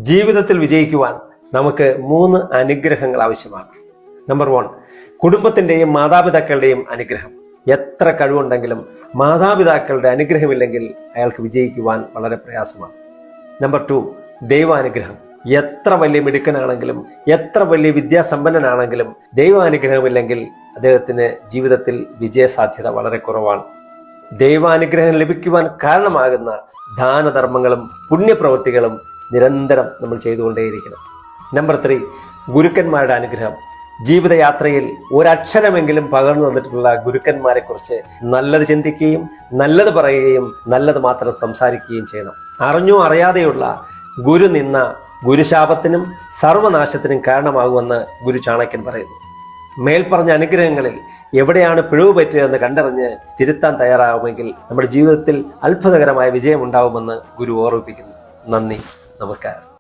ജീവിതത്തിൽ വിജയിക്കുവാൻ നമുക്ക് 3 അനുഗ്രഹങ്ങൾ ആവശ്യമാണ്. നമ്പർ 1, കുടുംബത്തിന്റെയും മാതാപിതാക്കളുടെയും അനുഗ്രഹം. എത്ര കഴിവുണ്ടെങ്കിലും മാതാപിതാക്കളുടെ അനുഗ്രഹമില്ലെങ്കിൽ അയാൾക്ക് വിജയിക്കുവാൻ വളരെ പ്രയാസമാണ്. നമ്പർ 2, ദൈവാനുഗ്രഹം. എത്ര വലിയ മിടുക്കനാണെങ്കിലും എത്ര വലിയ വിദ്യാസമ്പന്നനാണെങ്കിലും ദൈവാനുഗ്രഹമില്ലെങ്കിൽ അദ്ദേഹത്തിന് ജീവിതത്തിൽ വിജയസാധ്യത വളരെ കുറവാണ്. ദൈവാനുഗ്രഹം ലഭിക്കുവാൻ കാരണമാകുന്ന ദാനധർമ്മങ്ങളും പുണ്യപ്രവൃത്തികളും നിരന്തരം നമ്മൾ ചെയ്തുകൊണ്ടേയിരിക്കണം. നമ്പർ 3, ഗുരുക്കന്മാരുടെ അനുഗ്രഹം. ജീവിതയാത്രയിൽ ഒരക്ഷരമെങ്കിലും പകർന്നു തന്നിട്ടുള്ള ഗുരുക്കന്മാരെ കുറിച്ച് നല്ലത് ചിന്തിക്കുകയും നല്ലത് പറയുകയും നല്ലത് മാത്രം സംസാരിക്കുകയും ചെയ്യണം. അറിഞ്ഞോ അറിയാതെയുള്ള ഗുരു നിന്ന ഗുരുശാപത്തിനും സർവനാശത്തിനും കാരണമാകുമെന്ന് ഗുരു ചാണക്യൻ പറയുന്നു. മേൽപ്പറഞ്ഞ അനുഗ്രഹങ്ങളിൽ എവിടെയാണ് പിഴവ് പറ്റുകയെന്ന് കണ്ടറിഞ്ഞ് തിരുത്താൻ തയ്യാറാവുമെങ്കിൽ നമ്മുടെ ജീവിതത്തിൽ അത്ഭുതകരമായ വിജയം ഉണ്ടാവുമെന്ന് ഗുരു ഓർമ്മിപ്പിക്കുന്നു. നന്ദി, നമസ്കാരം.